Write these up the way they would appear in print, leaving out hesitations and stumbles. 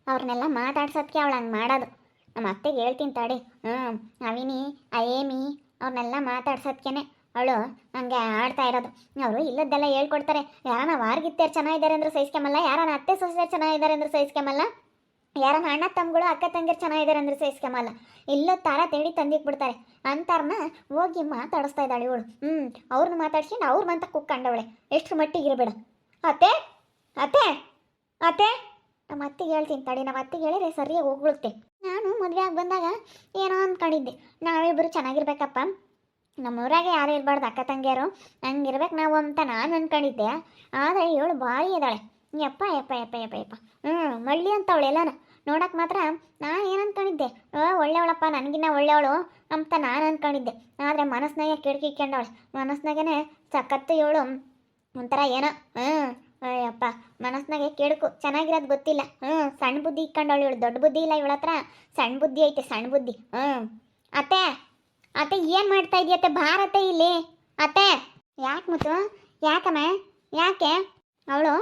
ಅವ್ರನ್ನೆಲ್ಲ ಮಾತಾಡ್ಸೋದಕ್ಕೆ ಅವಳು ಹಂಗೆ ಮಾಡೋದು. ನಮ್ಮ ಅತ್ತೆಗೆ ಹೇಳ್ತೀನಿ ತಡಿ. ಅವಿನಿ ಏಮಿ ಅವ್ರನ್ನೆಲ್ಲ ಮಾತಾಡ್ಸೋದ್ಕೇನೆ ಅವಳು ಹಂಗೆ ಆಡ್ತಾ ಇರೋದು. ಅವರು ಇಲ್ಲದ್ದೆಲ್ಲ ಹೇಳ್ಕೊಡ್ತಾರೆ. ಯಾರನ್ನ ವಾರ್ಗಿತ್ತೇರು ಚೆನ್ನಾಗಿದ್ದಾರೆ ಅಂದ್ರೆ ಸಹಿಸ್ಕೊಂಬಲ್ಲ, ಯಾರನ್ನ ಅತ್ತೆ ಸೊಸೆಯರು ಚೆನ್ನಾಗಿದ್ದಾರೆ ಅಂದ್ರೆ ಸಹಿಸ್ಕೊಂಬಲ್ಲ, ಯಾರನ್ನ ಅಣ್ಣ ತಮ್ಮಗಳು ಅಕ್ಕ ತಂಗಿರು ಚೆನ್ನಾಗಿದ್ದಾರೆ ಅಂದ್ರೆ ಸಹಿಸ್ಕೊಂಬಲ್ಲ. ಇಲ್ಲೋ ತಾರ ತೇಡಿ ತಂದಿಟ್ಬಿಡ್ತಾರೆ. ಅಂತಾರನ್ನ ಹೋಗಿ ಮಾತಾಡಿಸ್ತಾ ಇದ್ದಾಳೆ ಇವಳು. ಅವ್ರನ್ನ ಮಾತಾಡ್ಸ್ಕೊಂಡು ಅವ್ರ ಮಂತ ಕುಕ್ಕಂಡವಳೆ. ಎಷ್ಟು ಮಟ್ಟಿಗೆ ಇರಬೇಡ. ಅತ್ತೆ ಅತ್ತೆ ಅತ್ತೆ ನಮ್ಮ ಅತ್ತಿಗೆ ಹೇಳ್ತೀನಿ ತಡಿ. ನಮ್ಮ ಅತ್ತಿಗೆ ಹೇಳಿದ್ರೆ ಸರಿಯಾಗಿ ಹೋಗ್ಬಿಡುತ್ತೆ. ನಾನು ಮದುವೆ ಆಗಿ ಬಂದಾಗ ಏನೋ ಅಂದ್ಕೊಂಡಿದ್ದೆ, ನಾವಿಬ್ಬರು ಚೆನ್ನಾಗಿರ್ಬೇಕಪ್ಪ, ನಮ್ಮೂರಾಗೆ ಯಾರು ಇರಬಾರ್ದು ಅಕ್ಕ ತಂಗಿಯರು, ಹಂಗಿರ್ಬೇಕು ನಾವು ಅಂತ ನಾನು ಅಂದ್ಕೊಂಡಿದ್ದೆ. ಆದರೆ ಇವಳು ಭಾರಿ ಇದ್ದಾಳೆ. ಯಪ್ಪ ಯಪ್ಪ ಯಪ್ಪ ಯಪ್ಪ ಯಪ್ಪ ಮಳ್ಳಿ ಅಂತವಳು ಎಲ್ಲನ ನೋಡಕ್ಕೆ ಮಾತ್ರ. ನಾನು ಏನು ಅಂದ್ಕೊಂಡಿದ್ದೆ, ಒಳ್ಳೆಯವಳಪ್ಪ, ನನಗಿನ್ನ ಒಳ್ಳೆಯವಳು ಅಂತ ನಾನು ಅಂದ್ಕೊಂಡಿದ್ದೆ. ಆದರೆ ಮನಸ್ಸಿನಾಗೆ ಕಿಡ್ಕಿಕ್ಕೊಂಡವಳು. ಮನಸ್ಸಿನಾಗೇ ಸಖತ್ತು ಇವಳು ಒಂಥರ ಏನೋ. ಅಯ್ಯಪ್ಪ ಮನಸ್ಸಿನಾಗೆ ಕೆಡುಕು, ಚೆನ್ನಾಗಿರೋದು ಗೊತ್ತಿಲ್ಲ. ಸಣ್ಣ ಬುದ್ಧಿ ಇಕ್ಕೊಂಡವಳು ಇವಳು. ದೊಡ್ಡ ಬುದ್ಧಿ ಇಲ್ಲ ಇವಳ ಹತ್ರ, ಸಣ್ಣ ಬುದ್ಧಿ ಐತೆ, ಸಣ್ಣ ಬುದ್ಧಿ. ಅತ್ತೆ ಅತ್ತೆ ಏನು ಮಾಡ್ತಾ ಇದೆಯತ್ತೆ? ಭಾರತೆ ಇಲ್ಲಿ ಅತ್ತೆ. ಯಾಕೆ ಮುತ್ತು? ಯಾಕಮ್ಮ? ಯಾಕೆ? ಅವಳು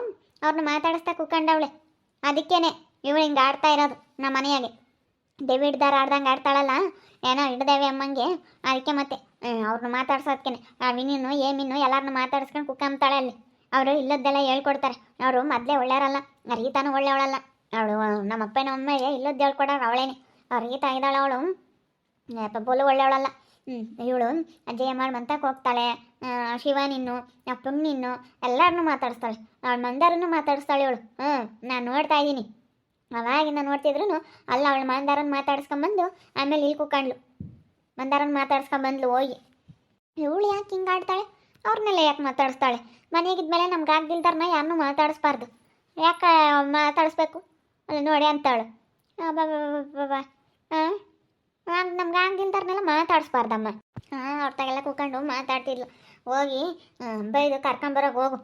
ಅವ್ರನ್ನ ಮಾತಾಡಿಸ್ತಾ ಕೂತ್ಕೊಂಡವಳೆ. ಅದಕ್ಕೇನೆ ಇವಳು ಹಿಂಗೆ ಆಡ್ತಾ ಇರೋದು ನಮ್ಮ ಮನೆಯಾಗೆ. ಡೆವಿಡ್ದಾರ ಆಡ್ದಂಗೆ ಆಡ್ತಾಳಲ್ಲ, ಏನೋ ಹಿಡ್ದೇವೆ ಅಮ್ಮಂಗೆ. ಅದಕ್ಕೆ ಮತ್ತೆ ಅವ್ರನ್ನ ಮಾತಾಡ್ಸೋದ್ಕೇನೆ ವಿನಿನ್ನು ಏಮಿನ್ನು ಎಲ್ಲರನ್ನ ಮಾತಾಡಿಸ್ಕೊಂಡು ಕುಕ್ಕಂತಾಳೆ ಅಲ್ಲಿ. ಅವರು ಇಲ್ಲದ್ದೆಲ್ಲ ಹೇಳ್ಕೊಡ್ತಾರೆ. ಅವರು ಮೊದಲೇ ಒಳ್ಳೆಯವರಲ್ಲ, ರೀತಾನು ಒಳ್ಳೆಯವಳಲ್ಲ. ಅವಳು ನಮ್ಮ ಅಪ್ಪನ ಅಮ್ಮಗೆ ಇಲ್ಲದ್ದು ಹೇಳ್ಕೊಡೋರು ಅವಳೇನೆ. ಅವ್ರ ರೀತಾ ಇದ್ದಾಳೆ ಅವಳು, ಬೋಲು ಒಳ್ಳೆಯವಳಲ್ಲ. ಇವಳು ಅಜ್ಜಯ್ಯ ಮಾಡಿ ಮಂತಕ್ಕೆ ಹೋಗ್ತಾಳೆ. ಶಿವನಿನ್ನು ಪುಣ್ಣಿನ್ನು ಎಲ್ಲರನ್ನೂ ಮಾತಾಡಿಸ್ತಾಳೆ. ಅವಳು ಮಂದಾರನ್ನು ಮಾತಾಡಿಸ್ತಾಳೆ ಇವಳು. ನಾನು ನೋಡ್ತಾ ಇದ್ದೀನಿ, ಅವಾಗಿಂದ ನೋಡ್ತಿದ್ರು. ಅಲ್ಲ ಅವಳು ಮಂದಾರನ್ನು ಮಾತಾಡಿಸ್ಕೊಂಬಂದು ಆಮೇಲೆ ಇಲ್ಲಿ ಕುಕ್ಕಂಡ್ಲು. ಮಂದಾರನ್ನು ಮಾತಾಡ್ಸ್ಕೊಂಬಂದ್ಲು ಹೋಗಿ. ಇವಳು ಯಾಕೆ ಹಿಂಗೆ ಆಡ್ತಾಳೆ? ಅವ್ರನ್ನೆಲ್ಲ ಯಾಕೆ ಮಾತಾಡಿಸ್ತಾಳೆ? ಮನೆಯಾಗಿದ್ಮೇಲೆ ನಮ್ಗೆ ಆಗ್ದಿಲ್ದಾರನ್ನ ಯಾರನ್ನೂ ಮಾತಾಡಿಸ್ಬಾರ್ದು. ಯಾಕೆ ಮಾತಾಡಿಸ್ಬೇಕು? ಅಲ್ಲಿ ನೋಡಿ ಅಂತಾಳು. ನಮ್ಗೆ ಆಗ್ದಿಲ್ದಾರನ್ನೆಲ್ಲ ಮಾತಾಡಿಸ್ಬಾರ್ದಮ್ಮ. ಅವ್ರತಾಗೆಲ್ಲ ಕೂತ್ಕೊಂಡು ಮಾತಾಡ್ತಿದ್ಲು. ಹೋಗಿ ಬೈದು ಕರ್ಕೊಂಬರೋಕೆ ಹೋಗು.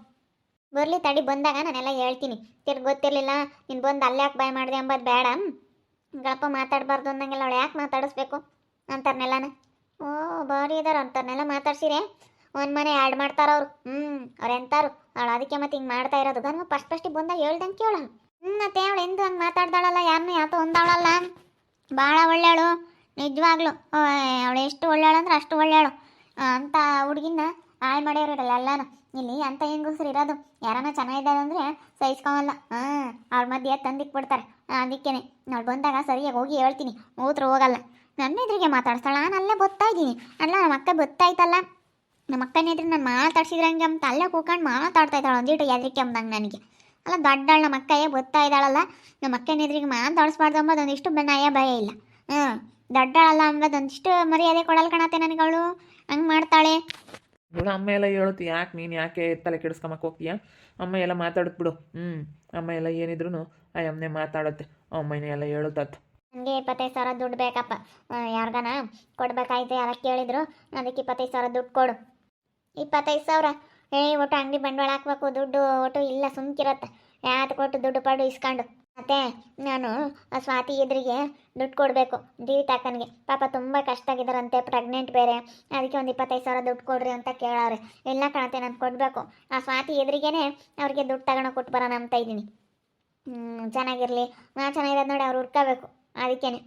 ಬರಲಿ ತಡಿ, ಬಂದಾಗ ನಾನೆಲ್ಲ ಹೇಳ್ತೀನಿ. ಗೊತ್ತಿರಲಿಲ್ಲ ನೀನು ಬಂದು ಅಲ್ಲೇ ಯಾಕೆ ಬಾಯ್ ಮಾಡಿದೆ ಅಂಬೋದು ಬೇಡ. ಗಳಪ್ಪ ಮಾತಾಡಬಾರ್ದು ಅಂದಂಗೆಲ್ಲ ಅವಳು ಯಾಕೆ ಮಾತಾಡಿಸ್ಬೇಕು ಅಂತಾರನೆಲ್ಲನ. ಭಾರಿ ಇದಾರೆ ಅಂತಾರನೆಲ್ಲ ಮಾತಾಡ್ಸಿರೆ ಒಂದು ಮನೆ ಆ್ಯಡ್ ಮಾಡ್ತಾರವ್ರು. ಅವ್ರು ಎಂತಾರು ಅವಳು. ಅದಕ್ಕೆ ಮತ್ತೆ ಹಿಂಗೆ ಮಾಡ್ತಾ ಇರೋದು. ಗನ್ಮ ಫಸ್ಟಿಗೆ ಬಂದಾಗ ಹೇಳ್ದಂಗೆ ಕೇಳೋಣ. ಮತ್ತೆ ಅವಳು ಎಂದು ಹಂಗೆ ಮಾತಾಡ್ದಾಳಲ್ಲ, ಯಾರನ್ನೂ ಯಾತೋ ಒಂದವಳಲ್ಲ. ಭಾಳ ಒಳ್ಳೆಯವಳು ನಿಜವಾಗ್ಲು. ಅವಳು ಎಷ್ಟು ಒಳ್ಳೆಯವಳು ಅಂದ್ರೆ ಅಷ್ಟು ಒಳ್ಳೆಯವಳು. ಅಂತ ಹುಡುಗಿನ ಹಾಳು ಮಾಡ್ಯಾರಿರಲ್ಲ ಎಲ್ಲಾನು. ಇಲ್ಲಿ ಅಂತ ಹೆಂಗಸ್ರು ಇರೋದು. ಯಾರನ್ನ ಚೆನ್ನಾಗಿದ್ದಾರೆ ಅಂದರೆ ಸಹಿಸ್ಕೊಳಲ್ಲ. ಅವ್ಳ ಮಧ್ಯೆ ತಂದಿಕ್ಬಿಡ್ತಾರೆ. ಅದಕ್ಕೇನೆ ಅವಳು ಬಂದಾಗ ಸರಿಯಾಗಿ ಹೋಗಿ ಹೇಳ್ತೀನಿ. ಮೂತ್ರ ಹೋಗಲ್ಲ. ನನ್ನ ಎದುರಿಗೆ ಮಾತಾಡ್ತಾಳ. ನಾನು ಅಲ್ಲೇ ಬತ್ತಾ ಇದ್ದೀನಿ. ಅಲ್ಲ ನಮ್ಮ ಅಕ್ಕ ಬತ್ತಾಯ್ತಲ್ಲ, ನಮ್ಮ ಅಕ್ಕನ ಎದುರು ನಾನು ಮಾತಾಡ್ಸಿದ್ರಂಗೆ ಅಂತ ಅಲ್ಲೇ ಕೂತ್ಕೊಂಡು ಮಾತಾಡ್ತಾ ಇದ್ದಾಳೆ. ಒಂದಿಟ್ಟು ಎದರಿಕೆ ಅಂದಂಗೆ ನನಗೆ. ಅಲ್ಲ ದೊಡ್ಡಳು ನಮ್ಮ ಅಕ್ಕಯ್ಯ ಬತ್ತಾ ಇದ್ದಾಳಲ್ಲ, ನಮ್ಮ ಅಕ್ಕನ ಎದುರಿಗೆ ಮಾತಾಡಿಸ್ಬಾರ್ದು ಅಂಬೋದು ಒಂದಿಷ್ಟು ನಯ ಭಯ ಇಲ್ಲ. ದೊಡ್ಡಳಲ್ಲ ಅಂಬೋದು ಒಂದಿಷ್ಟು ಮರ್ಯಾದೆ ಕೊಡಲ್ಲ ಕಣತ್ತೆ ನನಗೆ ಅವಳು. ಹಂಗೆ ಮಾಡ್ತಾಳೆ. ಅಮ್ಮ ಎಲ್ಲ ಹೇಳುತ್ತೆ, ಯಾಕೆ ನೀನು ಯಾಕೆ ತಲೆ ಕೆಡಿಸ್ಕೊಂಬಕ್ಕೆ ಹೋಗ್ತೀಯ? ಅಮ್ಮ ಎಲ್ಲ ಮಾತಾಡುತ್ತೆ ಬಿಡು. ಅಮ್ಮ ಎಲ್ಲ ಏನಿದ್ರು ಆ ಅಮ್ಮನೆ ಮಾತಾಡುತ್ತೆ. ಅಮ್ಮನೇ ಎಲ್ಲ ಹೇಳುತ್ತತ್ತು. ನನಗೆ 25,000 ದುಡ್ಡು ಬೇಕಪ್ಪ. ಯಾರಿಗಾನ ಕೊಡ್ಬೇಕಾಯ್ತು, ಯಾರ ಕೇಳಿದ್ರು. ಅದಕ್ಕೆ 25,000 ದುಡ್ಡು ಕೊಡು. 25,000 ಒಟ್ಟು ಅಂಗಡಿ ಬಂಡವಾಳ ಹಾಕ್ಬೇಕು. ದುಡ್ಡು ಒಟ್ಟು ಇಲ್ಲ, ಸುಮ್ಕಿರತ್ತೆ. ಯಾತು ಕೊಟ್ಟು ದುಡ್ಡು ಪಡು ಇಸ್ಕೊಂಡು. ಮತ್ತೆ ನಾನು ಆ ಸ್ವಾತಿ ಎದುರಿಗೆ ದುಡ್ಡು ಕೊಡಬೇಕು. ಜೀವಿತಾಕನಿಗೆ ಪಾಪ ತುಂಬ ಕಷ್ಟ ಆಗಿದ್ದಾರಂತೆ, ಪ್ರೆಗ್ನೆಂಟ್ ಬೇರೆ. ಅದಕ್ಕೆ ಒಂದು 25,000 ದುಡ್ಡು ಕೊಡ್ರಿ ಅಂತ ಕೇಳೋರೆ. ಎಲ್ಲ ಕಣತೆ ನಾನು ಕೊಡಬೇಕು. ಆ ಸ್ವಾತಿ ಎದುರಿಗೇನೆ ಅವ್ರಿಗೆ ದುಡ್ಡು ತಗೊಂಡು ಕೊಟ್ಟು ಬರೋಣ ಅಂತ ಇದ್ದೀನಿ. ಚೆನ್ನಾಗಿರಲಿ, ನಾ ಚೆನ್ನಾಗಿರೋದು ನೋಡಿ ಅವ್ರು ಹುಡ್ಕೋಬೇಕು. ಅದಕ್ಕೇನೆ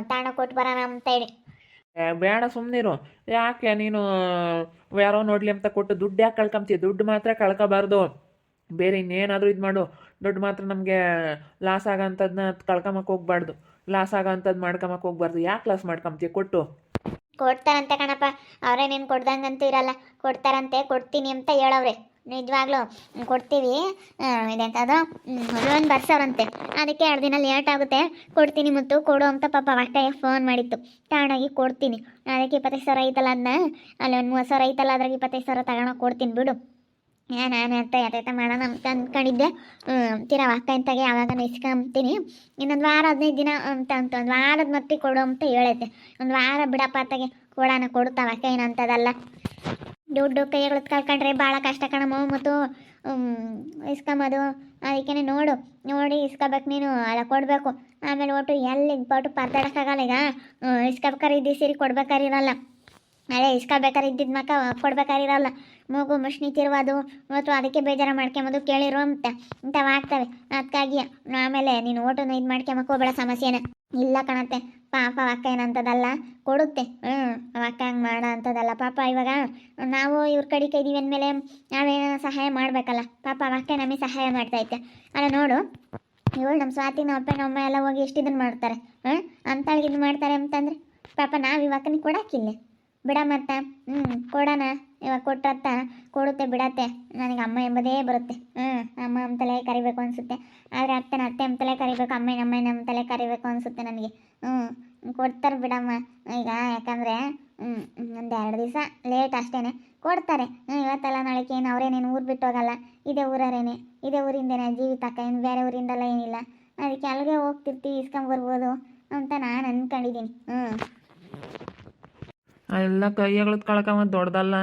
ತಗೊಂಡು ಕೊಟ್ಟು ಬರೋಣ ಅಂತ ಹೇಳಿ. ಬೇಡ ಸುಮ್ಮನಿರು. ಯಾಕೆ ನೀನು ಯಾರೋ ನೋಡಲಿ ಅಂತ ಕೊಟ್ಟು ದುಡ್ಡು ಯಾಕೆ ಕಳ್ಕೊಂತೀಯ? ದುಡ್ಡು ಮಾತ್ರ ಕಳ್ಕೊಬಾರ್ದು. ಬೇರೆ ಇನ್ನೇನಾದರೂ ಇದು ಮಾಡು. ದುಡ್ಡು ಮಾತ್ರ ನಮಗೆ ಲಾಸ್ ಆಗೋಂಥದ್ದನ್ನ ಕಳ್ಕೊಂಬಕ್ಕೆ ಹೋಗ್ಬಾರ್ದು. ಲಾಸ್ ಆಗೋಂಥದ್ದು ಮಾಡ್ಕೊಂಬಕ್ಕೆ ಹೋಗ್ಬಾರ್ದು. ಯಾಕೆ ಲಾಸ್ ಮಾಡ್ಕೊಂತೀಯ? ಕೊಡ್ತಾರಂತೆ ಕಣಪ್ಪ. ಅವರೇ ನೀನು ಕೊಡ್ದಂಗಂತೂ ಇರಲ್ಲ. ಕೊಡ್ತಾರಂತೆ, ಕೊಡ್ತೀನಿ ಅಂತ ಹೇಳವ್ರೆ. ನಿಜವಾಗ್ಲೂ ಕೊಡ್ತೀವಿ. ಇದೆಂಥದ್ದು ಲೋನ್ ಬರ್ಸವ್ರಂತೆ. ಅದಕ್ಕೆ 2 ದಿನ ಲೇಟ್ ಆಗುತ್ತೆ. ಕೊಡ್ತೀನಿ ಮತ್ತು ಕೊಡು ಅಂತ ಪಾಪ ಅಕ್ಕಯ್ಯ ಫೋನ್ ಮಾಡಿತ್ತು. ತಗೊಂಡೋಗಿ ಕೊಡ್ತೀನಿ. ಅದಕ್ಕೆ 25,000 ಐತಲ್ಲ, ಅದನ್ನ ಅಲ್ಲಿ ಒಂದು 30,000 ಐತಲ್ಲ, ಅದ್ರಾಗ 25,000 ತಗೊಂಡೋಗಿ ಕೊಡ್ತೀನಿ ಬಿಡು. ನಾನು ಯಥೇತ ಮಾಡೋಣ ಅಂತ ಅಂದ್ಕೊಂಡಿದ್ದೆ. ತಿರವ ಅಕ್ಕಂತಾಗೆ ಯಾವಾಗ ಇಸ್ಕೊಂತೀನಿ. ಇನ್ನೊಂದು ವಾರ 15 ದಿನ ಅಂತ ಒಂದು ವಾರದ ಮಟ್ಟಿಗೆ ಕೊಡು ಅಂತ ಹೇಳೈತೆ. ಒಂದು ವಾರ ಬಿಡಪ್ಪ ಅತ್ತಾಗೆ ಕೊಡೋಣ, ಕೊಡ್ತಾವ ಅಕ್ಕ. ಏನಂತದಲ್ಲ, ದುಡ್ಡು ಕೈಗಳು ಕಳ್ಕೊಂಡ್ರೆ ಭಾಳ ಕಷ್ಟ ಕಣಮ್ಮ. ಮತ್ತು ಇಸ್ಕೊಂಬೋದು. ಅದಕ್ಕೆ ನೋಡಿ ಇಸ್ಕೋಬೇಕು ನೀನು. ಅಲ್ಲ ಕೊಡಬೇಕು. ಆಮೇಲೆ ಒಟ್ಟು ಎಲ್ಲಿ ಬಟ್ಟು ಪರ್ದಾಡೋಕ್ಕಾಗಲ್ಲ. ಈಗ ಇಸ್ಕೋಬೇಕಾದ್ರೆ ಇದ್ದು ಸೇರಿ ಕೊಡ್ಬೇಕಾರಿರಲ್ಲ. ಅದೇ ಇಸ್ಕೋಬೇಕಾದ್ರೆ ಇದ್ದಿದ್ದು ಮಕ್ಕ ಕೊಡ್ಬೇಕಾರಿರಲ್ಲ. ಮೂಗು ಮುಷ್ಣಿ ತಿರುವುದು ಮತ್ತು ಅದಕ್ಕೆ ಬೇಜಾರ ಮಾಡ್ಕೊಂಬೋದು ಕೇಳಿರು ಅಂತ ಇಂಥವು ಆಗ್ತವೆ. ಅದಕ್ಕಾಗಿ ಆಮೇಲೆ ನೀನು ಓಟನ್ನು ಇದು ಮಾಡ್ಕೊಂಬಕ್ಕೆ ಹೋಗ್ಬೇಡ ಸಮಸ್ಯೆನ. ಇಲ್ಲ ಕಣತ್ತೆ, ಪಾಪ ಅಕ್ಕ ಏನಂತದಲ್ಲ, ಕೊಡುತ್ತೆ. ಅಕ್ಕ ಹಂಗೆ ಮಾಡೋ ಅಂಥದ್ದಲ್ಲ ಪಾಪ. ಇವಾಗ ನಾವು ಇವ್ರ ಕಡೆ ಇದೀವಿ ಅಂದಮೇಲೆ ನಾವೇನೋ ಸಹಾಯ ಮಾಡಬೇಕಲ್ಲ. ಪಾಪ ಅಕ್ಕ ನಮಗೆ ಸಹಾಯ ಮಾಡ್ತೈತೆ. ಅಲ್ಲ ನೋಡು, ಇವಳು ನಮ್ಮ ಸ್ವಾತಿ ನಮ್ಮ ಅಪ್ಪ ನಮ್ಮ ಅಮ್ಮ ಎಲ್ಲ ಹೋಗಿ ಎಷ್ಟು ಇದನ್ನು ಮಾಡ್ತಾರೆ. ಅಂತಾಳಿಗೆ ಇದು ಮಾಡ್ತಾರೆ ಅಂತಂದರೆ ಪಾಪ ನಾವು ಇವಾಗನಿಗೆ ಕೊಡೋಕ್ಕಿಲ್ಲ ಬಿಡ ಮತ್ತೆ. ಕೊಡೋಣ, ಇವಾಗ ಕೊಟ್ಟತ್ತ ಕೊಡುತ್ತೆ ಬಿಡತ್ತೆ. ನನಗೆ ಅಮ್ಮ ಎಂಬುದೇ ಬರುತ್ತೆ. ಅಮ್ಮ ಅಂತಲೇ ಕರಿಬೇಕು ಅನಿಸುತ್ತೆ. ಆದರೆ ಅತ್ತೆ ಅಂತಲೇ ಕರಿಬೇಕು, ಅಮ್ಮ ಅಂತಲೇ ಕರಿಬೇಕು ಅನಿಸುತ್ತೆ ನನಗೆ. ಕೊಡ್ತಾರೆ ಬಿಡಮ್ಮ ಈಗ. ಯಾಕಂದರೆ ಒಂದು 2 ದಿವಸ ಲೇಟ್ ಅಷ್ಟೇ ಕೊಡ್ತಾರೆ. ಇವತ್ತೆಲ್ಲ ನಾಳೆಗೆ ಏನು ಅವರೇನೇನು ಊರು ಬಿಟ್ಟು ಹೋಗಲ್ಲ, ಇದೇ ಊರರೇನೆ, ಇದೇ ಊರಿಂದೇನೆ ಜೀವಿತಕ್ಕ, ಏನು ಬೇರೆ ಊರಿಂದಲ್ಲ ಏನಿಲ್ಲ. ಅದಕ್ಕೆ ಅಲ್ಲಿಗೆ ಹೋಗ್ತಿರ್ತೀವಿ, ಇಸ್ಕೊಂಬರ್ಬೋದು ಅಂತ ನಾನು ಅಂದ್ಕೊಂಡಿದ್ದೀನಿ. ಎಲ್ಲ ಕೈಯಾಗಳದ್ದು ಕಳ್ಕೊಂಬದು ದೊಡ್ಡದಲ್ಲ,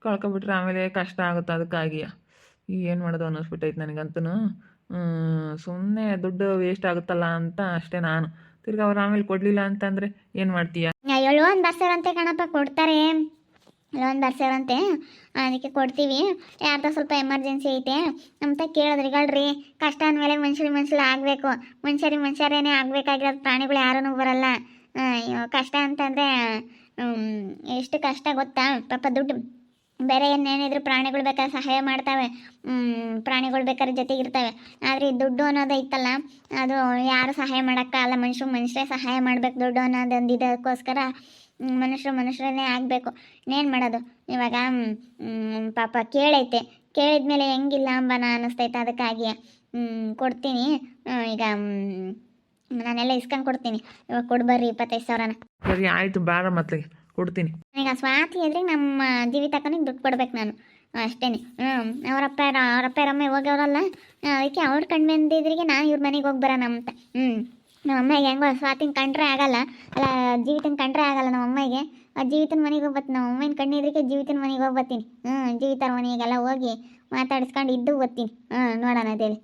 ಕಳ್ಕೊಬಿಟ್ರೆ ಆಮೇಲೆ ಕಷ್ಟ ಆಗುತ್ತೆ. ಅದಕ್ಕಾಗಿ ಏನು ಮಾಡೋದು ಅನ್ನಿಸ್ಬಿಟ್ಟೈತೆ ನನಗಂತೂ. ಸುಮ್ಮನೆ ದುಡ್ಡು ವೇಸ್ಟ್ ಆಗುತ್ತಲ್ಲ ಅಂತ ಅಷ್ಟೇ ನಾನು. ತಿರ್ಗಿ ಅವ್ರು ಆಮೇಲೆ ಕೊಡಲಿಲ್ಲ ಅಂತಂದರೆ ಏನು ಮಾಡ್ತೀಯ? ಲೋನ್ ಬರ್ಸೋರಂತೆ ಕಣಪ್ಪ, ಕೊಡ್ತಾರೆ. ಲೋನ್ ಬರ್ಸೋರಂತೆ, ಅದಕ್ಕೆ ಕೊಡ್ತೀವಿ. ಯಾರ್ದೋ ಸ್ವಲ್ಪ ಎಮರ್ಜೆನ್ಸಿ ಐತೆ ಅಂತ ಕೇಳಿದ್ರಿಗಳ್ರಿ. ಕಷ್ಟ ಅಂದಮೇಲೆ ಮನುಷ್ಯರು ಆಗಬೇಕು. ಮನುಷ್ಯರೇನೇ ಆಗಬೇಕಾಗಿರೋದು, ಪ್ರಾಣಿಗಳು ಯಾರೂ ಬರಲ್ಲ. ಕಷ್ಟ ಅಂತಂದರೆ ಎಷ್ಟು ಕಷ್ಟ ಗೊತ್ತಾ ಪಾಪ. ದುಡ್ಡು ಬೇರೆ ಏನೇನಿದ್ರು ಪ್ರಾಣಿಗಳು ಬೇಕಾದ್ರೆ ಸಹಾಯ ಮಾಡ್ತವೆ, ಪ್ರಾಣಿಗಳು ಬೇಕಾದ್ರೆ ಜೊತೆಗಿರ್ತವೆ. ಆದರೆ ಈ ದುಡ್ಡು ಅನ್ನೋದು ಐತಲ್ಲ, ಅದು ಯಾರು ಸಹಾಯ ಮಾಡೋಕ್ಕಾಗಲ್ಲ. ಮನುಷ್ಯರೇ ಸಹಾಯ ಮಾಡಬೇಕು. ದುಡ್ಡು ಅನ್ನೋದೊಂದು ಇದಕ್ಕೋಸ್ಕರ ಮನುಷ್ಯರನ್ನೇ ಆಗಬೇಕು. ಇನ್ನೇನು ಮಾಡೋದು ಇವಾಗ. ಪಾಪ ಕೇಳೈತೆ, ಕೇಳಿದ್ಮೇಲೆ ಹೆಂಗಿಲ್ಲ ಅಂಬನ ಅನ್ನಿಸ್ತೈತೆ. ಅದಕ್ಕಾಗಿ ಕೊಡ್ತೀನಿ. ಈಗ ನಾನೆಲ್ಲ ಇಸ್ಕೊಂಡು ಕೊಡ್ತೀನಿ. ಇವಾಗ ಕೊಡ್ಬರ್ರಿ 25,000ನ. ಸರಿ ಆಯಿತು, ಬಾರ ಮತ್ತೆ ಕೊಡ್ತೀನಿ. ಈಗ ಸ್ವಾತಿ ಎದ್ರಿಗೆ ನಮ್ಮ ಜೀವಿತಕ್ಕನಿಗೆ ದುಡ್ಡು ಕೊಡ್ಬೇಕು ನಾನು ಅಷ್ಟೇ. ಅವರಪ್ಪ ಅಮ್ಮ ಹೋಗೋರಲ್ಲ, ಅದಕ್ಕೆ ಅವ್ರ ಕಣ್ಮೆಂದಿದ್ರಿಗೆ ನಾನು ಇವ್ರ ಮನೆಗೆ ಹೋಗಿ ಬರೋಣ ಅಂತ. ನಮ್ಮ ಅಮ್ಮಗೆ ಹೆಂಗೋ ಸ್ವಾತಿನ ಕಂಡ್ರೆ ಆಗಲ್ಲ, ಅಲ್ಲ ಜೀವಿತನ ಕಂಡ್ರೆ ಆಗಲ್ಲ ನಮ್ಮ ಅಮ್ಮಗೆ. ಆ ಜೀವಿತನ ಮನೆಗೆ ಹೋಗ್ಬತ್ತೀನಿ. ನಮ್ಮ ಅಮ್ಮನ ಕಣ್ಣಿದ್ರಿಗೆ ಜೀವಿತನ ಮನೆಗೆ ಹೋಗ್ಬತ್ತೀನಿ. ಜೀವಿತರ ಮನೆಗೆಲ್ಲ ಹೋಗಿ ಮಾತಾಡಿಸ್ಕೊಂಡು ಇದ್ದು ಬರ್ತೀನಿ. ನೋಡೋಣ ಅದೇಳಿ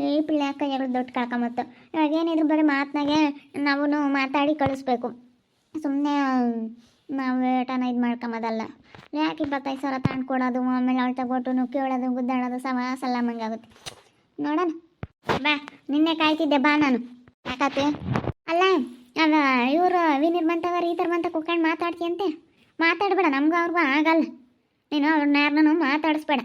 ಈ ಪಿಳ್ಳೆ ಕೈಯಾಗಳು ದೊಡ್ಡ ಕಳ್ಕೊಂಬತ್ತು. ಇವಾಗ ಏನಿದ್ರು ಬರೀ ಮಾತನಾಗೆ ನಾವು ಮಾತಾಡಿ ಕಳಿಸ್ಬೇಕು. ಸುಮ್ಮನೆ ನಾವು ಏಟನ ಇದು ಮಾಡ್ಕೊಂಬೋದಲ್ಲ. ಯಾಕೆ 25,000 ತಗೊಂಡು ಕೊಡೋದು, ಆಮೇಲೆ ಅವಳು ತಗೊಟ್ಟು ಕೇಳೋದು, ಗುದ್ದಾಡೋದು ಸಲ ಮಂಗಾಗುತ್ತೆ. ನೋಡೋಣ ಬಾ, ನಿನ್ನೆ ಕಾಯ್ತಿದ್ದೆ ಬಾ ನಾನು. ಯಾಕತ್ತೆ ಅಲ್ಲ ಇವರು ವಿನಿರ್ಮಂತವ್ರು ಈ ಥರ ಮಂತ ಕುತ್ಕೊಂಡು ಮಾತಾಡ್ತೀಯಂತೆ. ಮಾತಾಡ್ಬೇಡ, ನಮ್ಗೂ ಅವ್ರಿಗೂ ಆಗಲ್ಲ. ನೀನು ಅವ್ರನ್ನ ಯಾರನ್ನೂ ಮಾತಾಡಿಸ್ಬೇಡ.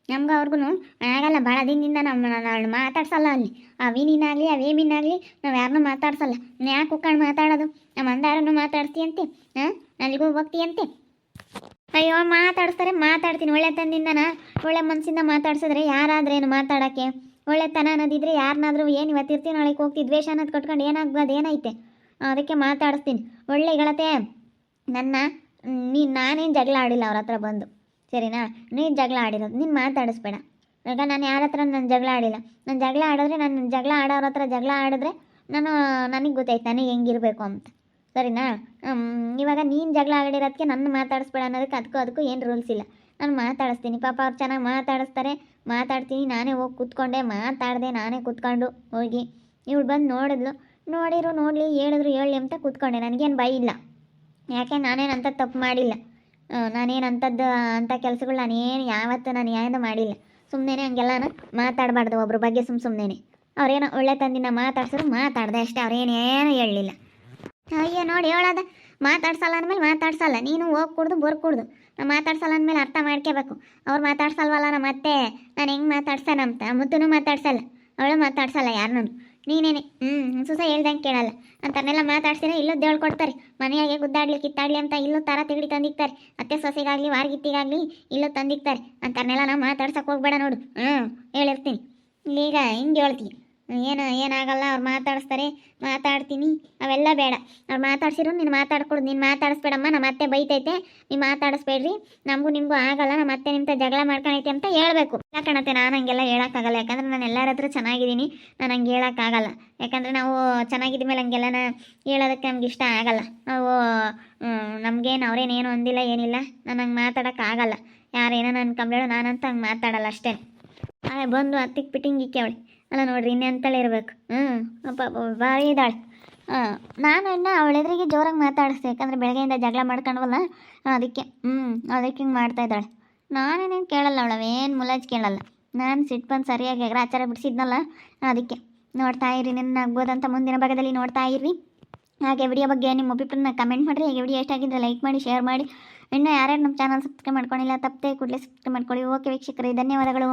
ನಮ್ಗೂ ಅವ್ರಿಗೂ ಆಗಲ್ಲ. ಭಾಳ ದಿನದಿಂದ ನಾವು ಮಾತಾಡ್ಸಲ್ಲ. ಅಲ್ಲಿ ಆ ವಿನಿನಾಗಲಿ ಆ ವೇಮಿನಾಗಲಿ ನಾವು ಯಾರನ್ನೂ ಮಾತಾಡ್ಸಲ್ಲ. ಯಾಕೆ ಕುತ್ಕೊಂಡು ಮಾತಾಡೋದು? ನಮ್ಮ ಅಂದಾರನ್ನು ಮಾತಾಡ್ತೀಯಂತೆ, ಅಲ್ಲಿಗೂ ಹೋಗ್ತೀಯಂತೆ. ಅಯ್ಯೋ ಮಾತಾಡಿಸ್ತಾರೆ, ಮಾತಾಡ್ತೀನಿ. ಒಳ್ಳೆತನದಿಂದನ ಒಳ್ಳೆ ಮನಸ್ಸಿಂದ ಮಾತಾಡ್ಸಿದ್ರೆ ಯಾರಾದ್ರೇನು ಮಾತಾಡೋಕ್ಕೆ. ಒಳ್ಳೆತನ ಅನ್ನೋದಿದ್ರೆ ಯಾರನ್ನಾದ್ರೂ ಏನು ಇವತ್ತಿರ್ತೀವಿ ನಾಳೆಗೆ ಹೋಗ್ತೀವಿ ದ್ವೇಷ ಅನ್ನೋದು ಕಟ್ಕೊಂಡು ಏನಾಗ್ಬೋದು, ಏನೈತೆ? ಅದಕ್ಕೆ ಮಾತಾಡಿಸ್ತೀನಿ. ಒಳ್ಳೆ ಗಳತೆ ನಾನೇನು ಜಗಳ ಆಡಿಲ್ಲ ಅವ್ರ ಹತ್ರ ಬಂದು, ಸರಿನಾ? ನೀನು ಜಗಳ ಆಡಿರೋದು, ನೀನು ಮಾತಾಡಿಸ್ಬೇಡ. ಈಗ ನಾನು ಯಾರ ಹತ್ರ ನಾನು ಜಗಳ ಆಡಿಲ್ಲ. ನಾನು ಜಗಳ ಆಡಿದ್ರೆ, ನಾನು ಜಗಳ ಆಡೋರ ಹತ್ರ ಜಗಳ ಆಡಿದ್ರೆ ನನಗೆ ಗೊತ್ತಾಯ್ತು ನನಗೆ ಹೆಂಗಿರಬೇಕು ಅಂತ, ಸರಿನಾ? ಇವಾಗ ನೀನು ಜಗಳ ಆಡಿರೋದಕ್ಕೆ ನನ್ನ ಮಾತಾಡಿಸ್ಬೇಡ ಅನ್ನೋದಕ್ಕೆ ಅದಕ್ಕೂ ಏನು ರೂಲ್ಸ್ ಇಲ್ಲ. ನಾನು ಮಾತಾಡಿಸ್ತೀನಿ. ಪಾಪ ಅವ್ರು ಚೆನ್ನಾಗಿ ಮಾತಾಡಿಸ್ತಾರೆ, ಮಾತಾಡ್ತೀನಿ. ನಾನೇ ಹೋಗಿ ಕೂತ್ಕೊಂಡೆ, ಮಾತಾಡಿದೆ ನಾನೇ ಕೂತ್ಕೊಂಡು ಹೋಗಿ. ಇವಳು ಬಂದು ನೋಡಿದ್ರು ನೋಡಲಿ, ಹೇಳಿದ್ರು ಹೇಳಿ ಅಂತ ಕೂತ್ಕೊಂಡೆ. ನನಗೇನು ಭಯ ಇಲ್ಲ. ಯಾಕೆ ನಾನೇನಂತ ತಪ್ಪು ಮಾಡಿಲ್ಲ. ನಾನೇನಂಥದ್ದು ಅಂಥ ಕೆಲಸಗಳು ಯಾವತ್ತೂ ನಾನು ಯಾವ್ದು ಮಾಡಿಲ್ಲ. ಸುಮ್ಮನೆ ಹಂಗೆಲ್ಲ ಮಾತಾಡಬಾರ್ದು ಒಬ್ರ ಬಗ್ಗೆ ಸುಮ್ಮನೆ. ಅವ್ರೇನೋ ಒಳ್ಳೆ ತಂದಿನ ಮಾತಾಡ್ಸಿದ್ರು ಮಾತಾಡ್ದೆ ಅಷ್ಟೇ, ಅವ್ರೇನೇನು ಹೇಳಲಿಲ್ಲ. ಅಯ್ಯೋ ನೋಡಿ ಹೇಳೋದ, ಮಾತಾಡ್ಸಲ್ಲ ಅಂದಮೇಲೆ ಮಾತಾಡ್ಸಲ್ಲ. ನೀನು ಹೋಗಿ ಕುಡ್ದು ಬರ್ಕೂಡ್ದು. ನಾನು ಮಾತಾಡ್ಸಲ್ಲ ಅಂದಮೇಲೆ ಅರ್ಥ ಮಾಡ್ಕೋಬೇಕು. ಅವ್ರು ಮಾತಾಡ್ಸಲ್ವಲ್ಲ ನಮ್ಮ ಅತ್ತೆ, ನಾನು ಹೆಂಗೆ ಮಾತಾಡ್ಸೋಣಂತ. ಮುತ್ತೂ ಮಾತಾಡ್ಸಲ್ಲ, ಅವಳು ಮಾತಾಡ್ಸಲ್ಲ ಯಾರನ್ನೂ. ನೀನೇನೆ ಸುಸ ಹೇಳ್ದಂಗೆ ಕೇಳಲ್ಲ ಅಂತನ್ನೆಲ್ಲ ಮಾತಾಡ್ಸಿದ್ರೆ ಇಲ್ಲದ್ದು ಹೇಳ್ಕೊಡ್ತಾರೆ. ಮನೆಯಾಗೆ ಗುದ್ದಾಡ್ಲಿ ಕಿತ್ತಾಡ್ಲಿ ಅಂತ ಇಲ್ಲೂ ಥರ ತಿಗಡಿ ತಂದಿಕ್ತಾರೆ. ಅತ್ತೆ ಸೊಸೆಗಾಗಲಿ ವಾರ್ಗಿತ್ತಿಗಾಗಲಿ ಇಲ್ಲೂ ತಂದಿಕ್ತಾರೆ. ಅಂತನ್ನೆಲ್ಲ ನಾವು ಮಾತಾಡ್ಸಕ್ಕೆ ಹೋಗ್ಬೇಡ ನೋಡು. ಹೇಳಿರ್ತೀನಿ. ಈಗ ಹಿಂಗೆ ಹೇಳ್ತೀನಿ, ಏನಾಗಲ್ಲ. ಅವ್ರು ಮಾತಾಡಿಸ್ತಾರೆ, ಮಾತಾಡ್ತೀನಿ, ಅವೆಲ್ಲ ಬೇಡ. ಅವ್ರು ಮಾತಾಡ್ಸಿರೋ ನೀನು ಮಾತಾಡ್ಕೊಡು. ನೀನು ಮಾತಾಡಿಸ್ಬೇಡಮ್ಮ, ನಮ್ಮ ಅತ್ತೆ ಬೈತೈತೆ, ನೀವು ಮಾತಾಡಿಸ್ಬೇಡ್ರಿ, ನಮಗೂ ನಿಮಗೂ ಆಗಲ್ಲ, ನಮ್ಮ ಅತ್ತೆ ನಿಮ್ತ ಜಗಳ ಮಾಡ್ಕೊಳೈತೆ ಅಂತ ಹೇಳ್ಬೇಕು. ಯಾಕಣತ್ತೆ ನಾನು ಹಂಗೆಲ್ಲ ಹೇಳೋಕ್ಕಾಗಲ್ಲ. ಯಾಕಂದರೆ ನಾನು ಎಲ್ಲರ ಹತ್ರ ಚೆನ್ನಾಗಿದ್ದೀನಿ, ನಾನು ಹಂಗೆ ಹೇಳೋಕ್ಕಾಗಲ್ಲ. ಯಾಕಂದರೆ ನಾವು ಚೆನ್ನಾಗಿದ್ದ ಮೇಲೆ ಹಂಗೆಲ್ಲ ಹೇಳೋದಕ್ಕೆ ನಮ್ಗೆ ಇಷ್ಟ ಆಗಲ್ಲ. ನಾವು ನಮಗೇನು ಅವ್ರೇನೇನು ಅಂದಿಲ್ಲ ಏನಿಲ್ಲ. ನಾನು ಹಂಗೆ ಮಾತಾಡೋಕ್ಕಾಗಲ್ಲ. ಯಾರೇನೋ ನನ್ನ ಕಂಬ್ಲೇಳು, ನಾನಂತ ಹಂಗೆ ಮಾತಾಡಲ್ಲ ಅಷ್ಟೇ. ಬಂದು ಅತ್ತಿಗೆ ಪಿಟ್ಟಿಂಗಿಕ್ಕೆ ಅವಳು ಅಲ್ಲ ನೋಡ್ರಿ, ಇನ್ನೆಂತಲೇ ಇರಬೇಕು. ಅಪ್ಪ ಭಾರಿ ಇದ್ದಾಳೆ. ನಾನು ಇನ್ನು ಅವಳ ಎದುರಿಗೆ ಜೋರಾಗಿ ಮಾತಾಡಿಸ್ದೆ. ಯಾಕಂದರೆ ಬೆಳಗ್ಗೆಯಿಂದ ಜಗಳ ಮಾಡ್ಕೊಂಡ್ವಲ್ಲ, ಅದಕ್ಕೆ ಹಿಂಗೆ ಮಾಡ್ತಾ ಇದ್ದಾಳೆ. ನಾನೇನೇನು ಕೇಳಲ್ಲ ಅವಳವೇನು ಮುಲಾಜ್ ಕೇಳಲ್ಲ. ನಾನು ಸಿಟ್ಟು ಬಂದು ಸರಿಯಾಗಿ ಆಚಾರ ಬಿಡಿಸಿದ್ನಲ್ಲ, ಅದಕ್ಕೆ ನೋಡ್ತಾ ಇರಿ, ನನ್ನ ಆಗ್ಬೋದಂತ ಮುಂದಿನ ಭಾಗದಲ್ಲಿ ನೋಡ್ತಾ ಇರಿ. ಹಾಗೆ ವಿಡಿಯೋ ಬಗ್ಗೆ ನಿಮ್ಮ ಅಭಿಪ್ರಾಯನ ಕಮೆಂಟ್ ಮಾಡಿರಿ. ಹಾಗೆ ವಿಡಿಯೋ ಎಷ್ಟಾಗಿದ್ದರೆ ಲೈಕ್ ಮಾಡಿ, ಶೇರ್ ಮಾಡಿ. ಇನ್ನೂ ಯಾರ್ಯಾರು ನಮ್ಮ ಚಾನಲ್ ಸಬ್ಸ್ಕ್ರೈಬ್ ಮಾಡ್ಕೊಂಡಿಲ್ಲ ತಪ್ಪದೆ ಕೂಡಲೇ ಸಬ್ಸ್ಕ್ರೈಬ್ ಮಾಡ್ಕೊಳ್ಳಿ. ಓಕೆ ವೀಕ್ಷಕರೇ, ಧನ್ಯವಾದಗಳು.